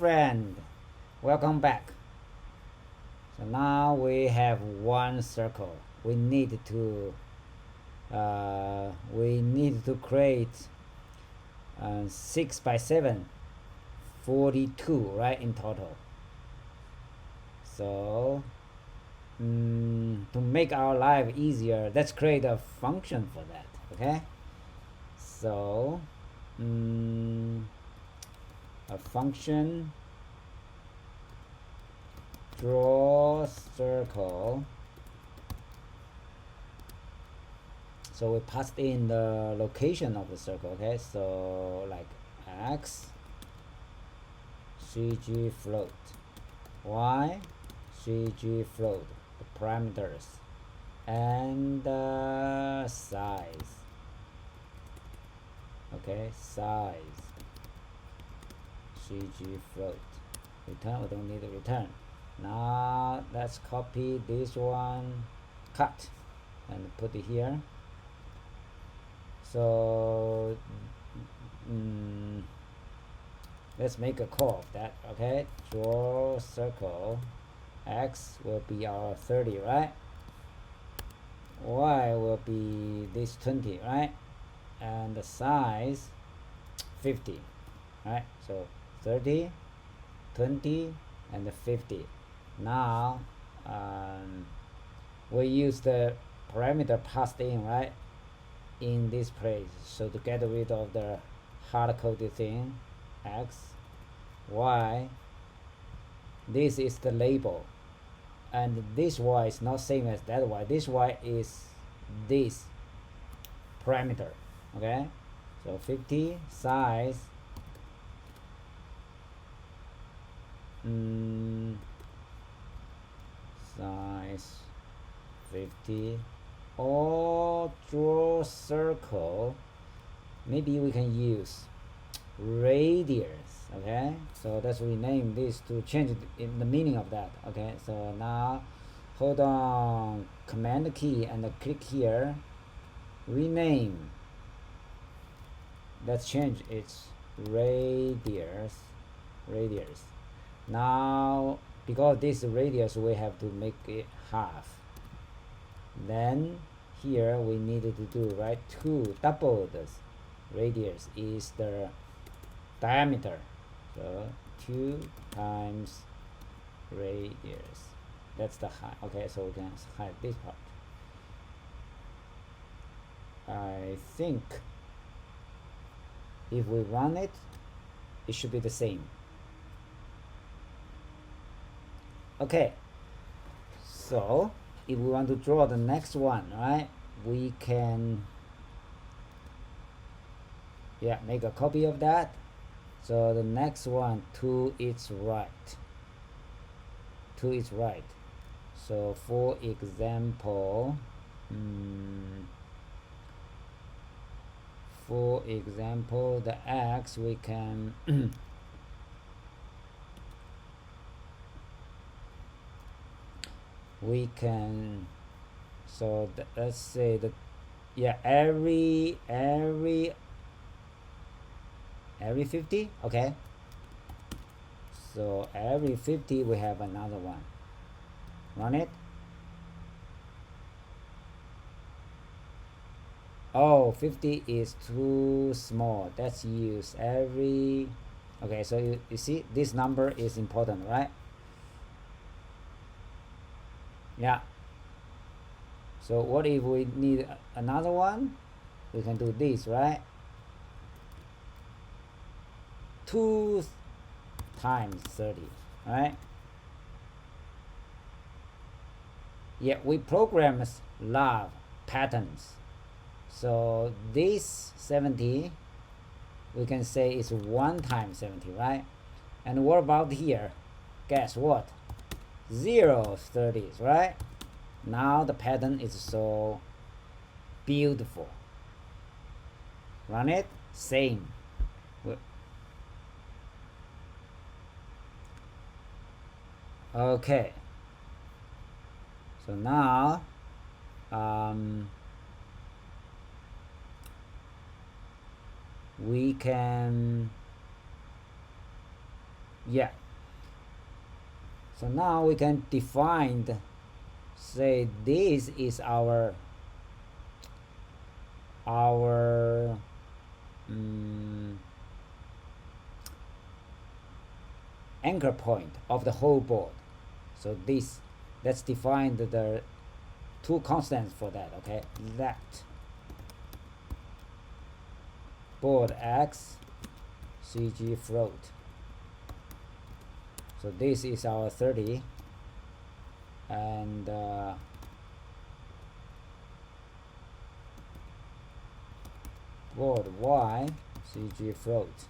friend, welcome back. So now we have one circle. We need to create 6 by 7, 42, right, in total. So to make our life easier, let's create a function for that. Okay, so a function draw circle. So we passed in the location of the circle. Okay, so like x cg float, y cg float, the parameters, and size. Okay, size cg float. Return, we don't need to return. Now let's copy this one, cut, and put it here. So let's make a call of that. Okay, draw circle. X will be our 30, right? Y will be this 20, right? And the size 50, right? So 30, 20, and 50. Now we use the parameter passed in, right, in this place. So to get rid of the hard-coded thing, x, y, this is the label, and this y is not same as that y. This y is this parameter. Okay, so 50, size size 50, or draw circle. Maybe we can use radius. Okay, so let's rename this to change in the meaning of that. Okay, so now hold on, command key and click here, rename. Let's change its radius. Now because this radius, we have to make it half. Then here we needed to do, right, 2 double this radius is the diameter, so 2 times radius, that's the height. Okay, so we can hide this part. I think if we run it, it should be the same. Okay, so if we want to draw the next one, right, we can make a copy of that. So the next one to its right, so for example the x, we can so let's say that every 50. Okay, so every 50 we have another one. Run it. Oh, 50 is too small. Let's use every. Okay, so you see this number is important, right? Yeah, so what if we need another one? We can do this, right? 2 times 30, right? Yeah, we programmers love patterns. So this 70, we can say it's 1 times 70, right? And what about here? Guess what? 0 30s, right? Now the pattern is so beautiful. Run it. Same. Okay, so now we can Yeah. So now we can define, say this is our anchor point of the whole board. So this, let's define the two constants for that. Okay, let board x cg float. So this is our 30, and board y cg float.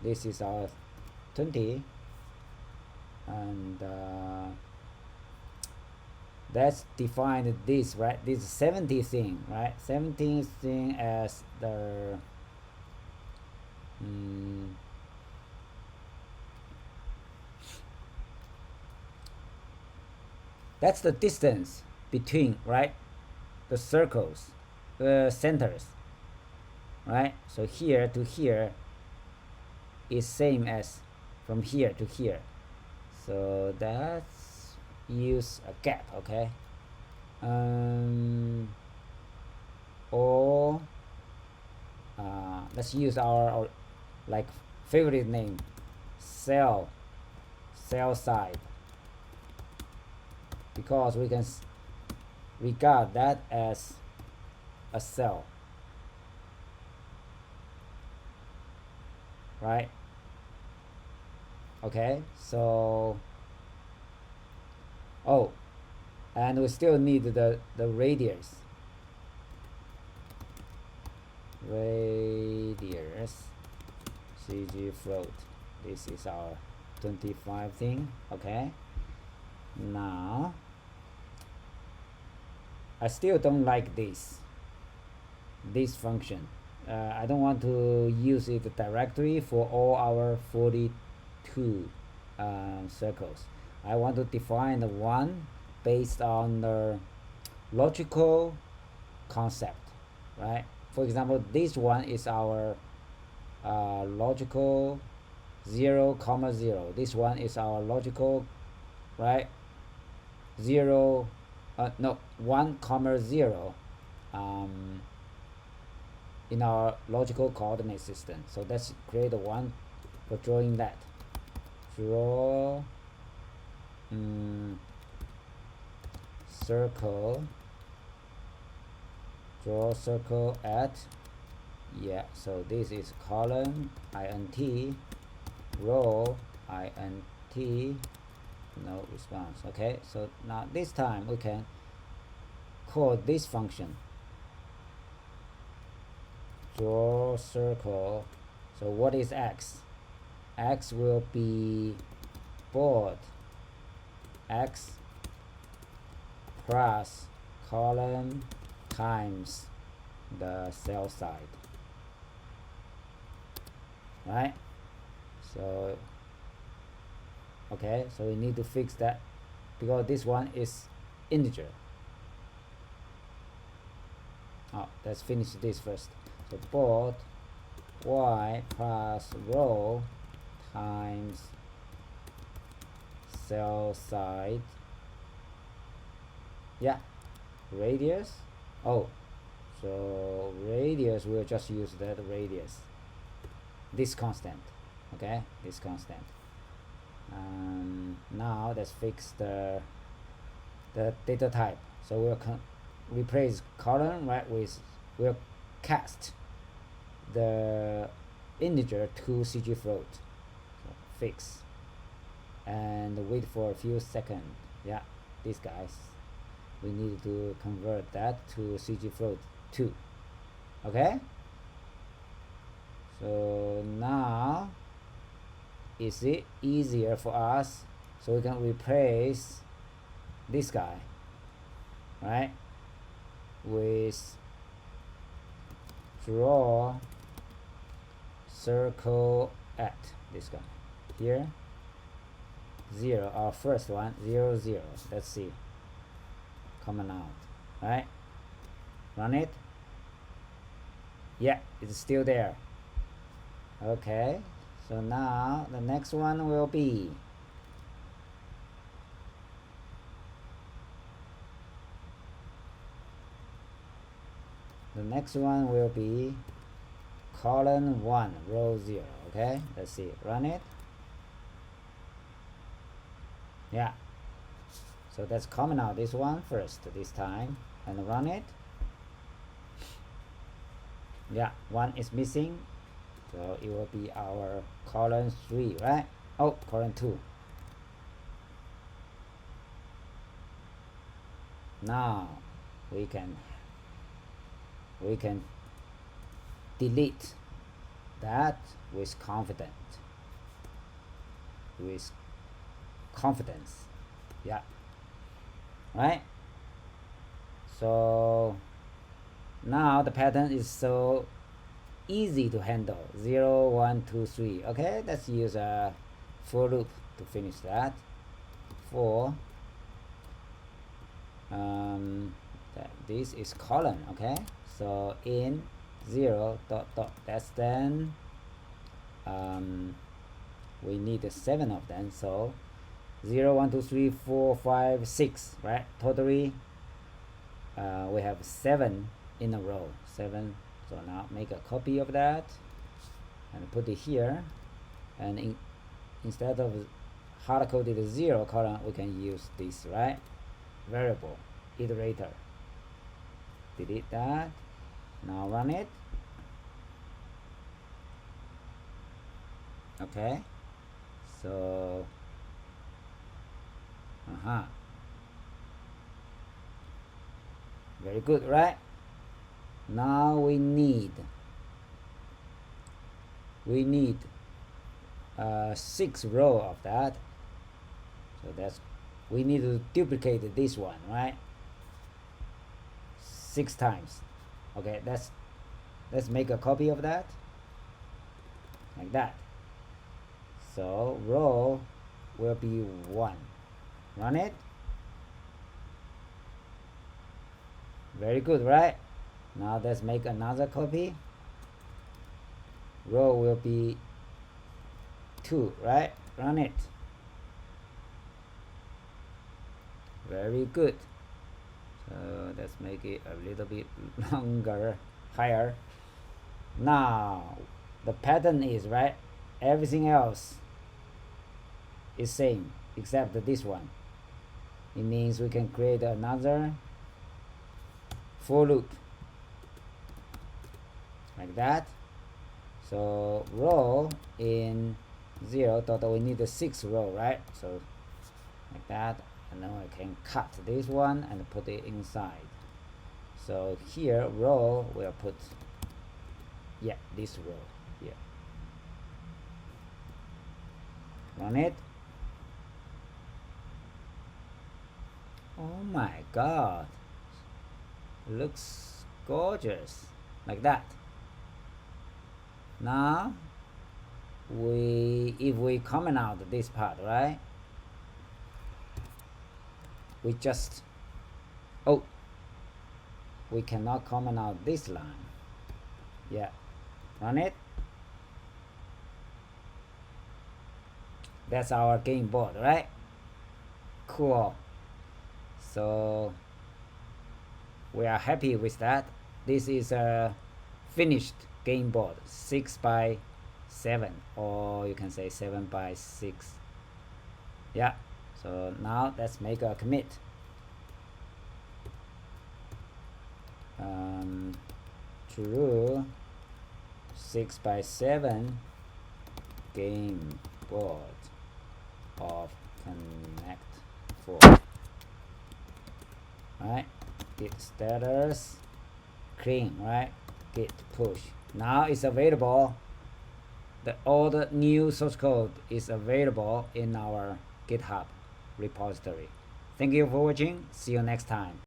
This is our 20, and let's define this, right? This 70 thing, right? 17 thing as the that's the distance between, right, the circles, the centers, right? So here to here is same as from here to here. So that's use a gap, okay? Or let's use our like favorite name, cell side, because we can regard that as a cell, right? Okay, so oh, and we still need the radius cg float. This is our 25 thing. Okay, now I still don't like this function. I don't want to use it directly for all our 42 circles. I want to define the one based on the logical concept, right? For example, this one is our logical 0, 0. This one is our logical, right, 0, no, 1, 0 in our logical coordinate system. So let's create a one for drawing that. Draw circle, draw circle at, yeah, so this is column int, row int, no response. Okay, so now this time we can call this function draw circle. So what is x? X will be board x plus column times the cell side, right? So okay, so we need to fix that because this one is integer. Oh, let's finish this first. So board y plus row times cell side, yeah, radius. Oh, so radius, we'll just use that radius, this constant. Okay, this constant. Now let's fix the data type. So we'll replace column, right, with, we'll cast the integer to cg float. So fix and wait for a few seconds. Yeah, these guys, we need to convert that to cg float 2. Okay, so now is it easier for us, so we can replace this guy, right, with draw circle at this guy here, 0, our first one, 0, 0. Let's see, coming out, right? Run it. Yeah, it's still there. Okay, So now the next one will be column 1 row 0. Okay, let's see, run it. Yeah, so let's comment out this one first this time and run it. Yeah, 1 is missing, so it will be our column 3, right? Oh, column 2. Now we can delete that with confidence. Yeah, right? So now the pattern is so easy to handle. 0 1 2 3. Okay, let's use a for loop to finish that. For this is colon. Okay, so in 0 dot dot, that's then we need 7 of them, so 0 1 2 3 4 5 6, right? Totally we have 7 in a row, 7. So now make a copy of that and put it here, and instead of hard-coded 0 column, we can use this, right? Variable iterator. Delete that. Now run it. Okay, so very good, right? Now we need 6 row of that, so that's we need to duplicate this one, right? 6 times. Okay, let's make a copy of that like that. So row will be 1. Run it. Very good, right? Now let's make another copy. Row will be 2, right? Run it. Very good. So let's make it a little bit longer, higher. Now the pattern is right. Everything else is same except this one. It means we can create another for loop like that. So row in 0 dot, we need a 6 row, right? So like that, and then I can cut this one and put it inside. So here row we'll put, yeah, this row here. Run it. Oh my god, looks gorgeous like that. Now if we comment out this part, right, we just we cannot comment out this line. Yeah, run it. That's our game board, right? Cool. So we are happy with that. This is a finished game board, 6 by 7, or you can say 7 by 6. Yeah, so now let's make a commit. True 6 by 7 game board of connect4. Right, git status clean, right? Git push. Now it's available. All the new source code is available in our GitHub repository. Thank you for watching. See you next time.